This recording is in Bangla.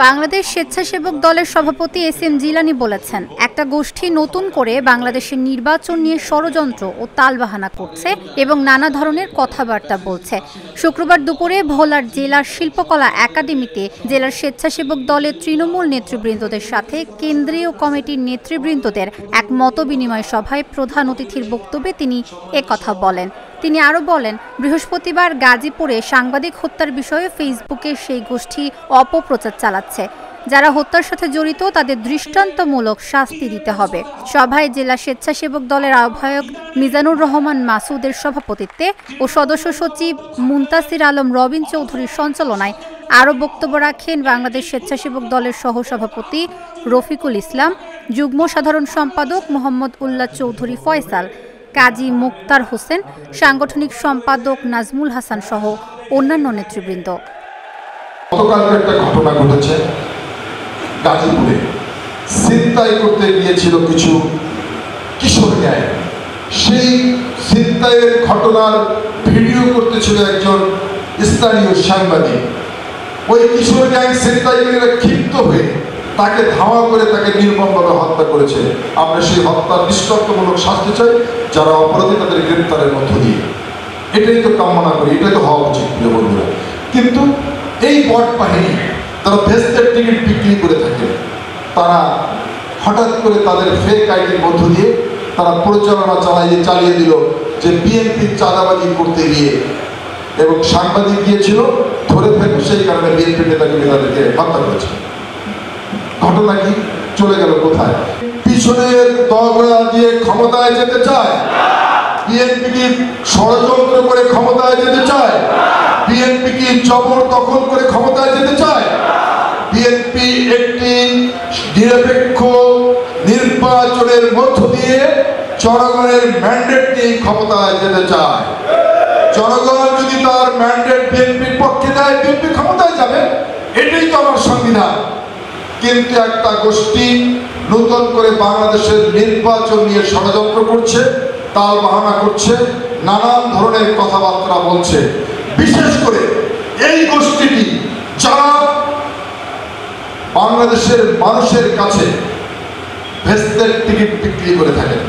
বাংলাদেশ স্বেচ্ছাসেবক দলের সভাপতি এস.এম. জিলানী বলেছেন, একটা গোষ্ঠী নতুন করে বাংলাদেশের নির্বাচন নিয়ে ষড়যন্ত্র ও তালবাহানা করছে এবং নানা ধরনের কথাবার্তা বলছে। শুক্রবার দুপুরে ভোলার জেলার শিল্পকলা একাডেমিতে জেলার স্বেচ্ছাসেবক দলের তৃণমূল নেতৃবৃন্দদের সাথে কেন্দ্রীয় কমিটির নেতৃবৃন্দদের এক মতবিনিময় সভায় প্রধান অতিথির বক্তব্যে তিনি একথা বলেন। তিনি আরও বলেন, বৃহস্পতিবার গাজীপুরে সাংবাদিক হত্যার বিষয়ে ফেসবুকে সেই গোষ্ঠী অপপ্রচার চালাচ্ছে। যারা হত্যার সাথে জড়িত তাদের দৃষ্টান্তমূলক শাস্তি দিতে হবে। সভায় জেলা স্বেচ্ছাসেবক দলের আহ্বায়ক মিজানুর রহমান মাসুদের সভাপতিত্বে ও সদস্য সচিব মুনতাসির আলম রবিন চৌধুরীর সঞ্চালনায় আরও বক্তব্য রাখেন বাংলাদেশ স্বেচ্ছাসেবক দলের সহসভাপতি রফিকুল ইসলাম, যুগ্ম সাধারণ সম্পাদক মোহাম্মদ উল্লাহ চৌধুরী ফয়সাল, কাজী মুক্তার হোসেন, সাংগঠনিক সম্পাদক নাজমুল হাসান সহ অন্যান্য নেতৃবৃন্দ। গতকালকে একটা ঘটনা ঘটেছে গাজীপুরে। ছিনতাই করতে গিয়েছিল কিছু কিশোর গ্যাং। সেই ছিনতাইয়ের ঘটনার ভিডিও করতেছিল একজন স্থানীয় সাংবাদিক। ওই কিশোর গ্যাং ছিনতাইকারীরা ক্ষিপ্ত হয়ে তাকে ধাওয়া করে তাকে নির্মমভাবে হত্যা করেছে। আমরা সেই হত্যার দৃষ্টান্তমূলক শাস্তি চাই, যারা অপরাধী তাদের গ্রেপ্তারের মধ্য দিয়ে। এটাই তো কামনা করি, এটাই তো হওয়া উচিত প্রিয় বন্ধুরা। কিন্তু এই বট বাহিনী তারা ভেস্তের টিকিট বিক্রি করে থাকে। তারা হঠাৎ করে তাদের ফেক আইডির মধ্য দিয়ে তারা প্রচারণা চালিয়ে দিল যে বিএনপির চাঁদাবাজি করতে গিয়ে এবং সাংবাদিক গিয়েছিল ধরে ফেলবে, সেই কারণে বিএনপি নেতাকে তাদেরকে হত্যা করেছে। ঘটনা কি চলে গেল কোথায়? পিছনের দলরা দিয়ে ক্ষমতায় যেতে চায়। বিএনপি কি ষড়যন্ত্র করে ক্ষমতায় যেতে চায়? বিএনপি কি জবরদখল করে ক্ষমতায় যেতে চায়? বিএনপি একটি নিরপেক্ষ নির্বাচনের মধ্য দিয়ে জনগণের ম্যান্ডেট নিয়ে ক্ষমতায় যেতে চায়। জনগণ যদি তার ম্যান্ডেট বিএনপির পক্ষে দেয়, বিএনপি ক্ষমতায় যাবে। এটাই তো আমার সংবিধান। কিন্তু একটা গোষ্ঠী নতুন করে বাংলাদেশের নির্বাচন নিয়ে ষড়যন্ত্র করছে, তাল বাহানা করছে, নানান ধরনের কথাবার্তা বলছে। বিশেষ করে এই গোষ্ঠীটি যারা বাংলাদেশের মানুষের কাছে ভেস্তের টিকিট বিক্রি করে থাকেন।